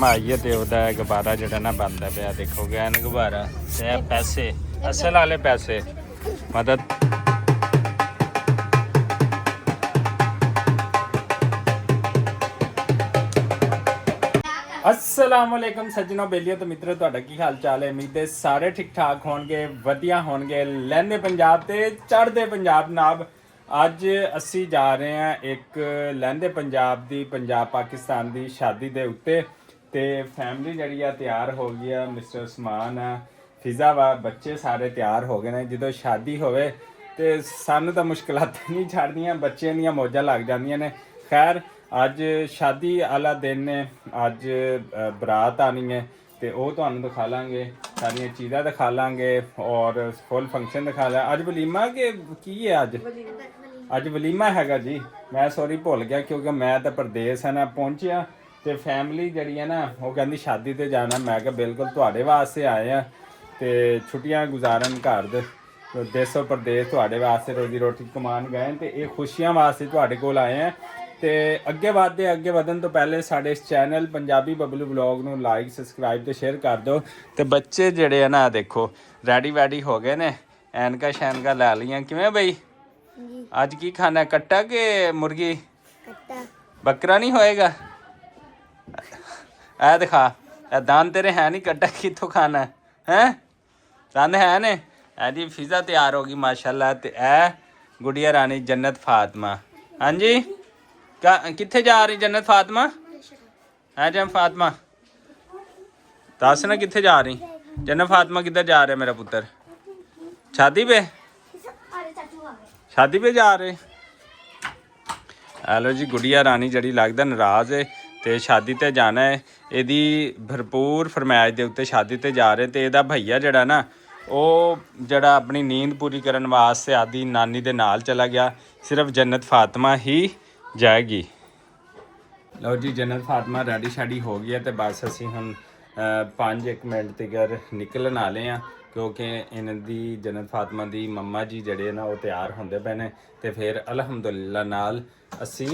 शर्मा आई है तो वह गुब्बारा जो ना बनता पाया देखो गैन गुब्बारा ते पैसे असल वाले पैसे मदद अस्सलामुअलैकुम सज्जनों बेलियो तो मित्रों तुहाडा की हाल चाल है। उम्मीद है सारे ठीक ठाक होणगे वधिया होणगे। लहंदे पंजाब ते चढ़दे पंजाब नाब अज असी जा रहे हैं एक लहंदे पंजाब दी पंजाब पाकिस्तान दी शादी दे उत्ते ते फैमिली जड़ी आ तैयार हो गई है। मिस्टर उस्मान है, फिजा वा बच्चे सारे तैयार हो गए ने। जो शादी होवे ते सानू तो मुश्किलात नहीं छड़दियां, बच्चों दियां मौजां लग जांदियां ने। खैर अज शादी वाला दिन ने, अज बरात आनी है तो वह तुहानू दिखा लांगे, सारिया चीज़ां दिखा लांगे और फुल फंक्शन दिखा ला। अज वलीमा के की है अज वलीमा हैगा जी। मैं सॉरी भुल गया क्योंकि मैं तो परदेस है ना पहुंचिया तो फैमिली जड़ी है ना वो कहती शादी ते जाना। मैं क्या बिल्कुल तुहाडे वास्ते आए हैं तो छुट्टियां गुजारन घर देसो परदेस तुहाडे वास्ते रोजी रोटी कमान गए तो ये खुशियां वास्ते तुहाडे कोल आए हैं। तो अगे वधन तो पहले साढ़े इस चैनल पंजाबी बबलू ब्लॉग नू लाइक सबसक्राइब तो शेयर कर दो। तो बच्चे जड़े है ना देखो रेडी वैडी हो गए ने, एनका शैनका लै लियां। किवें बई अज की खाना कट्टा के मुर्गी? बकरा नहीं होएगा? ऐ दिखा ए दान तेरे है नहीं, कट्टा कितों खाना है? दान है ने? ऐ जी फिजा तैयार होगी माशाल्लाह। ते ऐ गुड़िया रानी जन्नत फातिमा। हाँ जी क्या कित्थे जा रही जन्नत फातिमा? है जन फातिमा दस ना कित्थे जा रही? जन्नत फातिमा किधर जा रहे मेरा पुत्र? शादी पे? शादी पे जा रहे? हेलो जी गुड़िया रानी जड़ी लगदा नाराज है तो शादी ते जाना है। यदी भरपूर फरमाइश के उत्ते शादी ते जा रहे। तो यदा भैया जड़ा ना वो जड़ा अपनी नींद पूरी करने वास्ते आदि नानी दे नाल चला गया। सिर्फ जन्नत फातिमा ही जाएगी। लो जी जन्नत फातिमा रेडी शाडी हो गई है तो बस असी हम 5-1 मिनट तक निकलन आले हैं क्योंकि इन्ह दी जन्नत फातिमा दी मम्मा जी जड़े ना वो तैयार होंदे पे ने तो फिर अल्हम्दुलिल्लाह नाल असी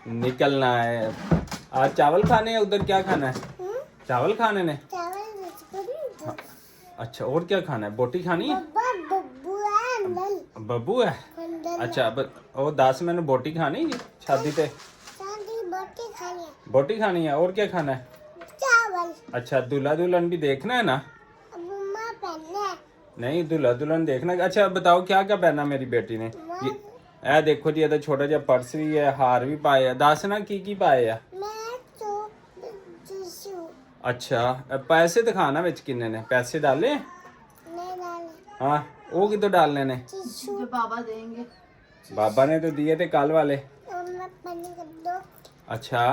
निकलना है। आज चावल खाने हैं, उधर क्या खाना है? चावल खाने ने? हाँ। अच्छा और क्या खाना है? बोटी खानी है? बब्बू है? अच्छा वो 10 मैंने बोटी खानी है शादी ते? बोटी खानी है। और क्या खाना है? चावल। अच्छा दूल्हा दुल्हन भी देखना है ना? नहीं दूल्हा दुल्हन देखना। अच्छा बताओ क्या क्या पहना मेरी बेटी ने? ये देखो जी, ये तो छोटा जिहा पर्स भी है, हार भी पाए है। दस ना की पाए है? अच्छा पैसे दिखाना विच किन्ने ने? पैसे डाले? हाँ वो कितों डालने ने? जो बाबा देंगे। बाबा ने तो दिए थे कल वाले। अच्छा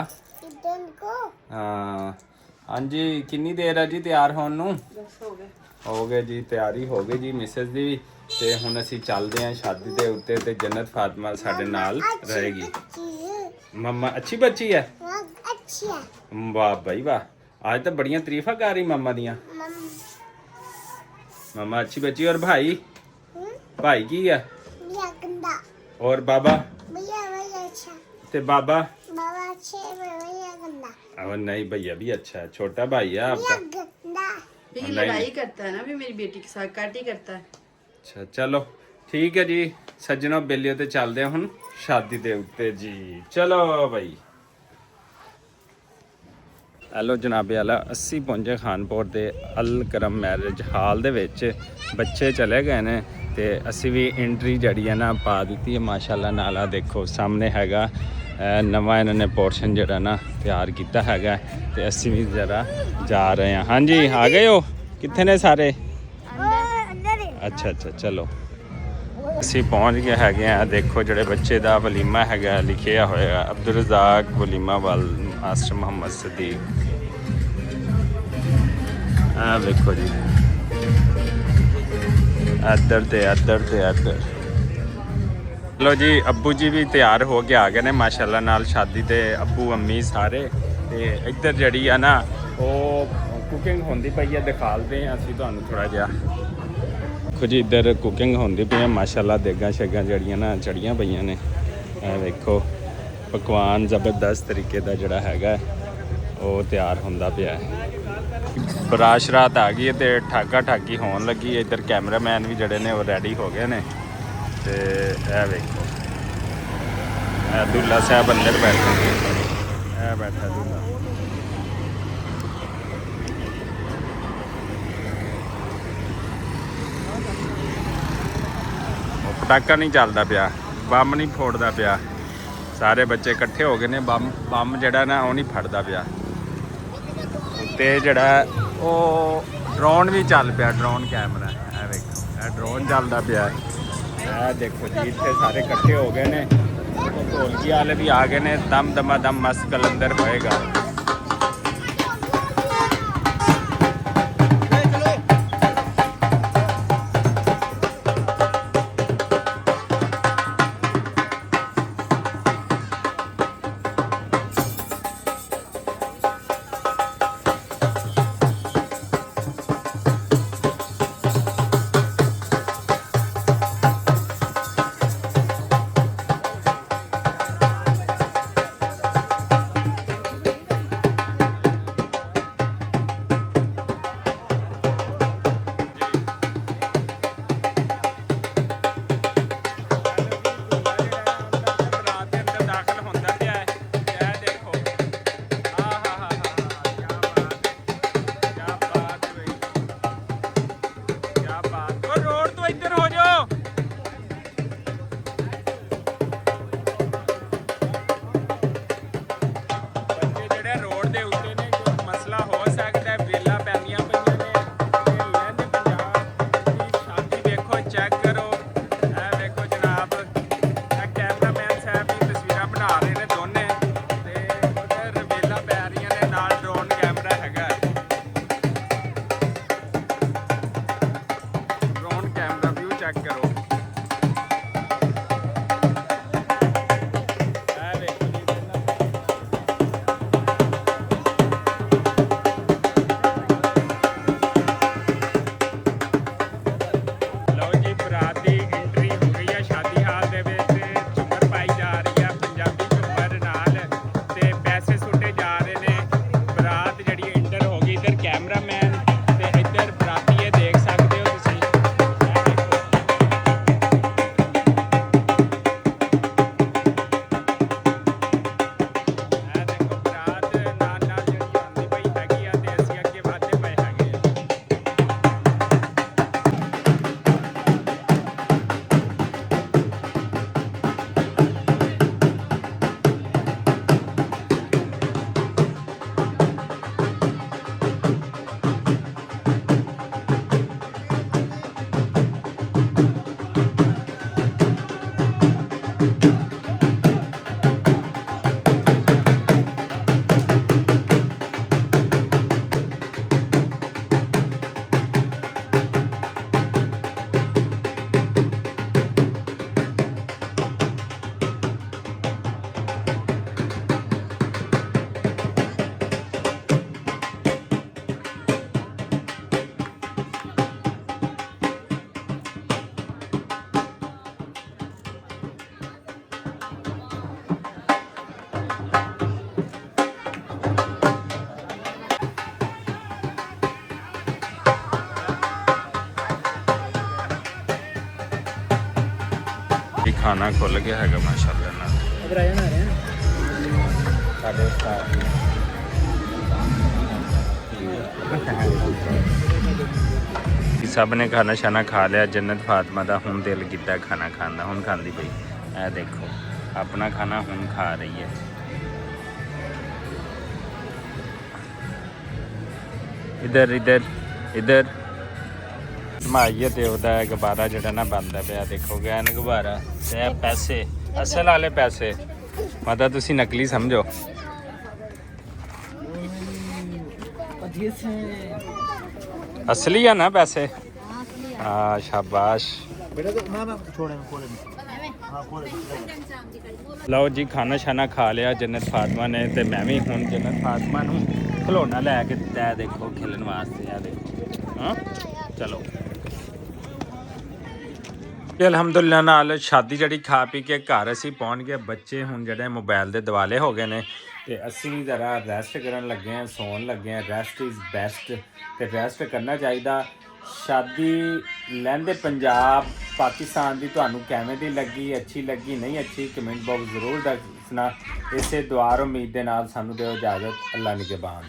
हाँ हाँ जी किन्नी देर है जी तैयार होने नूं? हो गए जी, तैयारी हो गई जी मिसेस दी भी। ते हुण असीं चलदे हां शादी दे उत्ते ते जन्नत फातिमा साडे नाल रहेगी। मम्मा अच्छी बच्ची है? अच्छी है। वाह भाई वाह, आज तो बड़ियां तारीफां कर रही मम्मा दियां। मम्मा अच्छी बच्ची। और भाई भाई की है? और बाबा? ते बाबा? और नहीं भैया भी अच्छा है, छोटा भाई है आपका। लड़ाई करता है ना भी मेरी बेटी के साथ काटी करता है। अच्छा चलो ठीक है जी सज्जनों बेलियो ते चलदे हुण शादी दे उत्ते जी। चलो भाई। हेलो जनाबे आला असी पहुंचे खानपुर दे अल करम मैरिज हाल दे विच। बच्चे चले गए ने ते असी भी एंट्री जड़ी है ना पा दी है माशाल्लाह। नाला देखो सामने हैगा नवा इन्होंने पोर्शन जरा ना तैयार किया हैगा ते असी भी जरा जा रहे हैं। हाँ जी आ गए हो? कितने ने सारे? अच्छा अच्छा चलो असी पहुँच गए हैं। देखो जड़े बच्चे का वलीमा है लिखिया होया अब्दुल रज़ाक वलीमा वाल मास्टर मोहम्मद सदीक। देखो जी इधर लो जी अब्बू जी भी तैयार हो के आ गए ने माशाल्लाह नाल शादी ते अब्बू अम्मी सारे। ते इधर जड़ी है ना वो कुकिंग होंदी पई है, दिखालते हैं असी तुहानू थोड़ा जिहा। देखो जी इधर कुकिंग होंदी पई है माशाल्लाह। देगां शेगां जड़ियां ना चढ़ियां पईयां ने। देखो पकवान ज़बरदस्त तरीके का जड़ा हैगा ਉਹ ਤਿਆਰ ਹੁੰਦਾ ਪਿਆ ਹੈ। ਬਰਾਸ਼ ਰਾਤ ਆ ਗਈ ਹੈ ਤੇ ਠਾਕਾ ਠਾਕੀ ਹੋਣ ਲੱਗੀ ਹੈ। ਇੱਧਰ ਕੈਮਰਾਮੈਨ ਵੀ ਜਿਹੜੇ ਨੇ ਉਹ ਰੈਡੀ ਹੋ ਗਏ ਨੇ ਤੇ ਇਹ ਵੇਖੋ ਇਹ ਦੁੱਲਾ ਸਾਹਿਬ ਅੰਦਰ ਬੈਠੇ ਨੇ, ਇਹ ਬੈਠਾ ਦੁੱਲਾ। ਉਹ ਪਟਾਕਾ ਨਹੀਂ ਚੱਲਦਾ ਪਿਆ, ਬੰਬ ਨਹੀਂ ਫੋੜਦਾ ਪਿਆ, ਸਾਰੇ ਬੱਚੇ ਇਕੱਠੇ ਹੋ ਗਏ ਨੇ। ਬੰਬ ਜਿਹੜਾ ਨਾ ਉਹ ਨਹੀਂ ਫੜਦਾ ਪਿਆ। ਉੱਤੇ ਜਿਹੜਾ ਉਹ ਡਰੋਨ ਵੀ ਚੱਲ ਪਿਆ, ਡਰੋਨ ਕੈਮਰਾ। ਇਹ ਵੇਖੋ ਇਹ ਡਰੋਨ ਚੱਲਦਾ ਪਿਆ। ਇਹ ਦੇਖੋ ਜੀ ਇੱਥੇ ਸਾਰੇ ਇਕੱਠੇ ਹੋ ਗਏ ਨੇ। ਢੋਲਕੀ ਵਾਲੇ ਵੀ ਆ ਗਏ ਨੇ। ਦਮ ਦਮਾ ਦਮ ਮਸਤ ਕਲੰਦਰ ਹੋਏਗਾ। ਖਾਣਾ ਖੁੱਲ ਗਿਆ ਹੈਗਾ ਮਾਸ਼ਾਅੱਲਾ ਨਾਲ। ਇਧਰ ਆ ਜਾਣਾ ਆ ਰਿਹਾ ਸਾਡੇ ਉਸਤਾਦ ਸਭ ਨੇ ਖਾਣਾ ਸ਼ਾਨਾ ਖਾ ਲਿਆ। ਜੰਨਤ ਫਾਤਮਾ ਦਾ ਹੁਣ ਦਿਲ ਕੀਤਾ ਖਾਣਾ ਖਾਣ ਦਾ, ਹੁਣ ਖਾਂਦੀ ਪਈ। ਇਹ ਦੇਖੋ ਆਪਣਾ ਖਾਣਾ ਹੁਣ ਖਾ ਰਹੀ ਹੈ। ਇਧਰ ਇਧਰ ਇਧਰ ਮਾਈਏ ਤੇ ਉਹਦਾ ਗੁਬਾਰਾ ਜਿਹੜਾ ਨਾ ਬਣਦਾ ਪਿਆ, ਦੇਖੋਗੇ ਐਨ ਗੁਬਾਰਾ ਤੇ ਇਹ ਪੈਸੇ ਅਸਲ ਵਾਲੇ ਪੈਸੇ, ਮਤਲਬ ਤੁਸੀਂ ਨਕਲੀ ਸਮਝੋ। असली है ना पैसे। हाँ शाबाश। लो जी खाना शाना खा लिया जन्नत फातिमा ने, ते मैं भी हूँ जन्नत फातिमा नूं खिलौना लैके दिता, देखो खेलन वास्ते। आ देखो हाँ चलो ਤੇ ਅਲਹਮਦੁਲਿਲਾ ਨਾਲ ਸ਼ਾਦੀ ਜਿਹੜੀ ਖਾ ਪੀ ਕੇ ਘਰ ਅਸੀਂ ਪਹੁੰਚ ਗਏ। ਬੱਚੇ ਹੁਣ ਜਿਹੜੇ ਮੋਬਾਈਲ ਦੇ ਦਿਵਾਲੇ ਹੋ ਗਏ ਨੇ ਤੇ ਅਸੀਂ ਵੀ ਜ਼ਰਾ ਰੈਸਟ ਕਰਨ ਲੱਗੇ ਹਾਂ, ਸੌਣ ਲੱਗੇ ਹਾਂ। ਰੈਸਟ ਇਜ਼ ਬੈਸਟ ਤੇ ਰੈਸਟ ਕਰਨਾ ਚਾਹੀਦਾ। ਸ਼ਾਦੀ ਲਹਿੰਦੇ ਪੰਜਾਬ ਪਾਕਿਸਤਾਨ ਦੀ ਤੁਹਾਨੂੰ ਕਿਵੇਂ ਦੀ ਲੱਗੀ, ਅੱਛੀ ਲੱਗੀ ਨਹੀਂ ਅੱਛੀ, ਕਮੈਂਟ ਬਾਕਸ ਜ਼ਰੂਰ ਦੱਸਣਾ। ਇਸੇ ਦੁਆ ਉਮੀਦ ਦੇ ਨਾਲ ਸਾਨੂੰ ਦਿਓ ਇਜਾਜ਼ਤ। ਅੱਲਾ ਨਿਗਹਿਬਾਨ।